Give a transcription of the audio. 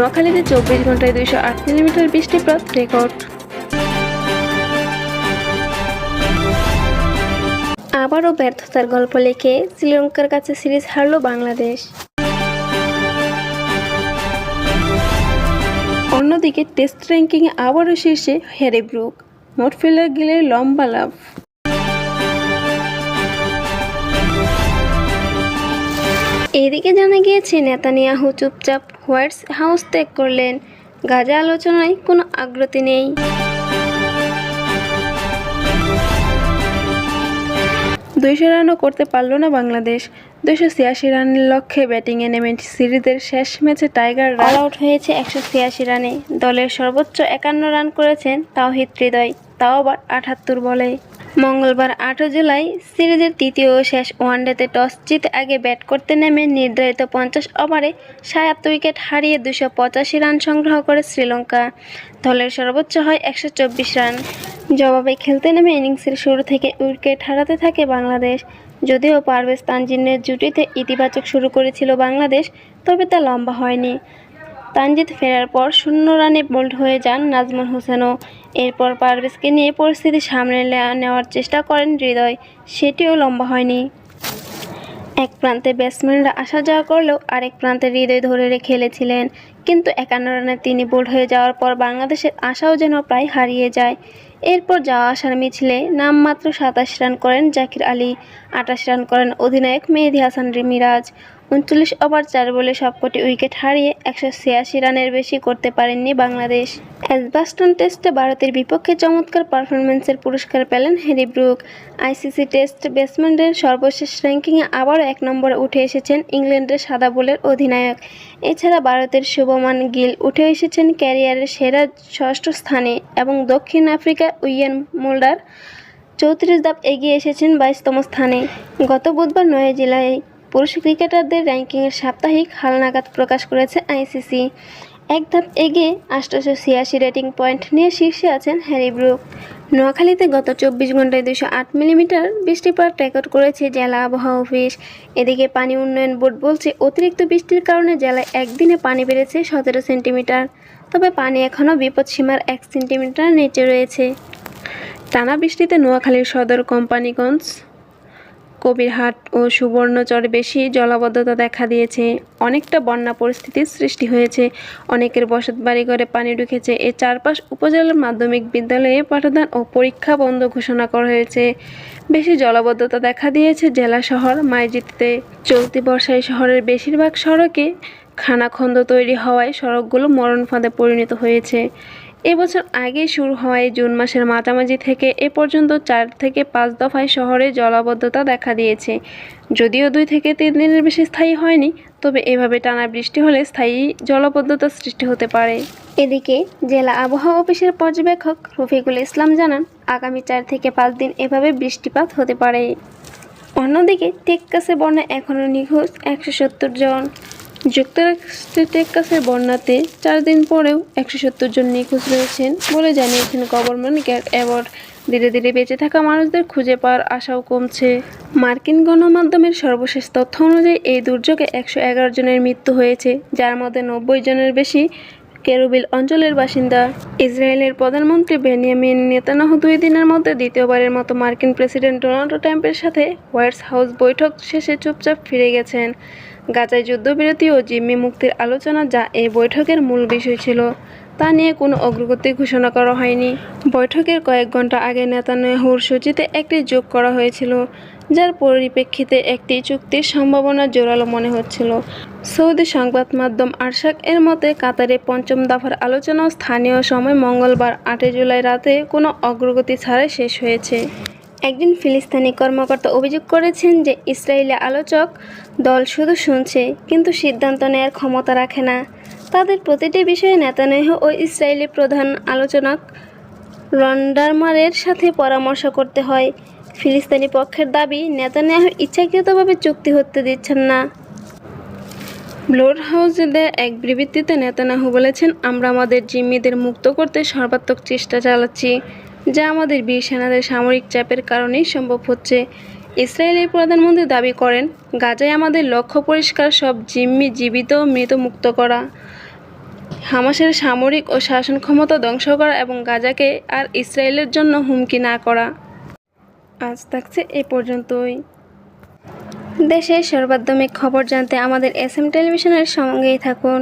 নোয়াখালীতে 24 ঘন্টায় 208 মিলিমিটার বৃষ্টিপাত রেকর্ড। আবারও ব্যর্থতার গল্প লিখে শ্রীলঙ্কার কাছে সিরিজ হারল বাংলাদেশ। অন্যদিকে টেস্ট র্যাঙ্কিংয়ে আবারও শীর্ষে হ্যারি ব্রুক, মটফিল্ডার গিলের লম্বা লাভ। এদিকে জানা গিয়েছে নেতানিয়াহু চুপচাপ হোয়াইট হাউস ত্যাগ করলেন, গাজা আলোচনায় কোনো আগ্রহ নেই। 200 রানও করতে পারল না বাংলাদেশ। 286 রানের লক্ষ্যে ব্যাটিংয়ে নেমে সিরিজের শেষ ম্যাচে টাইগার অল আউট হয়েছে 186 রানে। দলের সর্বোচ্চ 51 রান করেছেন তাওহিদ হৃদয়, তাও আবার 78 বলে। মঙ্গলবার 8 জুলাই সিরিজের তৃতীয় ও শেষ ওয়ানডেতে টস জিতে আগে ব্যাট করতে নেমে নির্ধারিত 50 ওভারে 7 উইকেট হারিয়ে 285 রান সংগ্রহ করে শ্রীলঙ্কা। দলের সর্বোচ্চ হয় 124 রান। জবাবে খেলতে নেমে ইনিংসের শুরু থেকে উইকেট হারাতে থাকে বাংলাদেশ। যদিও পারভেজ তানজিনের জুটিতে ইতিবাচক শুরু করেছিল বাংলাদেশ, তবে তা লম্বা হয়নি। তানজিদ ফেরার পর 0 রানে বোল্ড হয়ে যান নাজমুল হোসেনও। এরপর পারভেজকে নিয়ে পরিস্থিতি সামলে নেওয়ার চেষ্টা করেন হৃদয়, সেটিও লম্বা হয়নি। এক প্রান্তে ব্যাটসম্যানরা আসা যাওয়া করলেও আরেক প্রান্তে হৃদয় ধরে খেলেছিলেন, কিন্তু 51 রানে তিনি বোল্ড হয়ে যাওয়ার পর বাংলাদেশের আশাও যেন প্রায় হারিয়ে যায়। এরপর যাওয়া আসার মিছিলে নামমাত্র 27 রান করেন জাকির আলী, 28 রান করেন অধিনায়ক মেহেদী হাসান মিরাজ। 39 ওভার 4 বলে সবকটি উইকেট হারিয়ে 186 রানের বেশি করতে পারেননি বাংলাদেশ। এজবাস্টন টেস্টে ভারতের বিপক্ষে চমৎকার পারফরম্যান্সের পুরস্কার পেলেন হ্যারি ব্রুক। আইসিসি টেস্ট ব্যাটসম্যানদের সর্বশেষ র্যাঙ্কিংয়ে আবারও 1 নম্বরে উঠে এসেছেন ইংল্যান্ডের সাদা বলের অধিনায়ক। এছাড়া ভারতের শুভমান গিল উঠে এসেছেন ক্যারিয়ারের সেরা 6ষ্ঠ স্থানে এবং দক্ষিণ আফ্রিকার ইয়ান মুল্ডার 34 ধাপ এগিয়ে এসেছেন 22তম স্থানে। গত বুধবার 9 জুলাই পুরুষ ক্রিকেটারদের র্যাঙ্কিংয়ের সাপ্তাহিক হালনাগাদ প্রকাশ করেছে আইসিসি। 1 ধাপ এগিয়ে 886 রেটিং পয়েন্ট নিয়ে শীর্ষে আছেন হ্যারি ব্রুক। নোয়াখালীতে গত 24 ঘন্টায় 208 মিলিমিটার বৃষ্টিপাত রেকর্ড করেছে জেলা আবহাওয়া অফিস। এদিকে পানি উন্নয়ন বোর্ড বলছে, অতিরিক্ত বৃষ্টির কারণে জেলায় একদিনে পানি বেড়েছে 17 সেন্টিমিটার। তবে পানি এখনও বিপদসীমার 1 সেন্টিমিটার নিচে রয়েছে। টানা বৃষ্টিতে নোয়াখালীর সদর, কোম্পানিগঞ্জ, কবিরহাট ও সুবর্ণচরে বেশি জলাবদ্ধতা দেখা দিয়েছে। অনেকটা বন্যা পরিস্থিতির সৃষ্টি হয়েছে। অনেকের বসত বাড়িঘরে পানি ঢুকেছে। এ চারপাশ উপজেলার মাধ্যমিক বিদ্যালয়ে পাঠদান ও পরীক্ষা বন্ধ ঘোষণা করা হয়েছে। বেশি জলাবদ্ধতা দেখা দিয়েছে জেলা শহর মাইজিতে। চলতি বর্ষায় শহরের বেশিরভাগ সড়কে খানাখন্দ তৈরি হওয়ায় সড়কগুলো মরণ ফাঁদে পরিণত হয়েছে। এবছর আগে শুরু হওয়ায় জুন মাসের মাঝামাঝি থেকে এ পর্যন্ত 4 থেকে 5 দফায় শহরে জলাবদ্ধতা দেখা দিয়েছে। যদিও 2 থেকে 3 দিনের বেশি স্থায়ী হয়নি, তবে এভাবে টানা বৃষ্টি হলে স্থায়ী জলাবদ্ধতার সৃষ্টি হতে পারে। এদিকে জেলা আবহাওয়া অফিসের পর্যবেক্ষক রফিকুল ইসলাম জানান, আগামী 4 থেকে 5 দিন এভাবে বৃষ্টিপাত হতে পারে। অন্যদিকে টেক্সাসে বন্যায় এখনও নিখোঁজ 170 জন। যুক্তরাষ্ট্রের টেক্সাসের বন্যাতে 4 দিন পরেও 170 জন নিখোঁজ রয়েছেন বলে জানিয়েছেন গভর্নর গ্যাট অ্যাবট। ধীরে ধীরে বেঁচে থাকা মানুষদের খুঁজে পাওয়ার আশাও কমছে। মার্কিন গণমাধ্যমের সর্বশেষ তথ্য অনুযায়ী এই দুর্যোগে 111 জনের মৃত্যু হয়েছে, যার মধ্যে 90 জনের বেশি কেরুবিল অঞ্চলের বাসিন্দা। ইসরায়েলের প্রধানমন্ত্রী বেনিয়ামিন নেতানিয়াহু 2 দিনের মধ্যে দ্বিতীয়বারের মতো মার্কিন প্রেসিডেন্ট ডোনাল্ড ট্রাম্পের সাথে হোয়াইট হাউস বৈঠক শেষে চুপচাপ ফিরে গেছেন। গাজায় যুদ্ধবিরতি ও জিম্মি মুক্তির আলোচনা, যা এই বৈঠকের মূল বিষয় ছিল, তা নিয়ে কোনো অগ্রগতি ঘোষণা করা হয়নি। বৈঠকের কয়েক ঘন্টা আগে নেতানিয়াহুর সূচিতে একটি যোগ করা হয়েছিল, যার পরিপ্রেক্ষিতে একটি চুক্তির সম্ভাবনা জোরালো মনে হচ্ছিল। সৌদি সংবাদ মাধ্যম আরশাক এর মতে, কাতারে 5ম দফার আলোচনা স্থানীয় সময় মঙ্গলবার 8 জুলাই রাতে কোনো অগ্রগতি ছাড়াই শেষ হয়েছে। একজন ফিলিস্তিনি কর্মকর্তা অভিযোগ করেছেন যে ইসরায়েলি আলোচক দল শুধু শুনছে, কিন্তু সিদ্ধান্ত নেওয়ার ক্ষমতা রাখে না। তাদের প্রতিটি বিষয়ে নেতানিয়াহু ও ইসরায়েলি প্রধান আলোচক রন্ডারমারের সাথে পরামর্শ করতে হয়। ফিলিস্তিনি পক্ষের দাবি, নেতানিয়াহু ইচ্ছাকৃতভাবে চুক্তি হতে দিচ্ছেন না। ব্লুর হাউসে দেয়া এক বিবৃতিতে নেতানিয়াহু বলেছেন, আমরা আমাদের জিম্মিদের মুক্ত করতে সর্বাত্মক চেষ্টা চালাচ্ছি, যা আমাদের বীর সেনাদের সামরিক চাপের কারণেই সম্ভব হচ্ছে। ইসরায়েলের প্রধানমন্ত্রী দাবি করেন, গাজায় আমাদের লক্ষ্য পরিষ্কার, সব জিম্মি জীবিত ও মৃত মুক্ত করা। হামাসের সামরিক ও শাসন ক্ষমতা ধ্বংস করা এবং গাজাকে আর ইসরায়েলের জন্য হুমকি না করা। আজ থাকছে এ পর্যন্তই। দেশের সর্বমাধ্যমিক খবর জানতে আমাদের এসএম টেলিভিশনের সঙ্গেই থাকুন।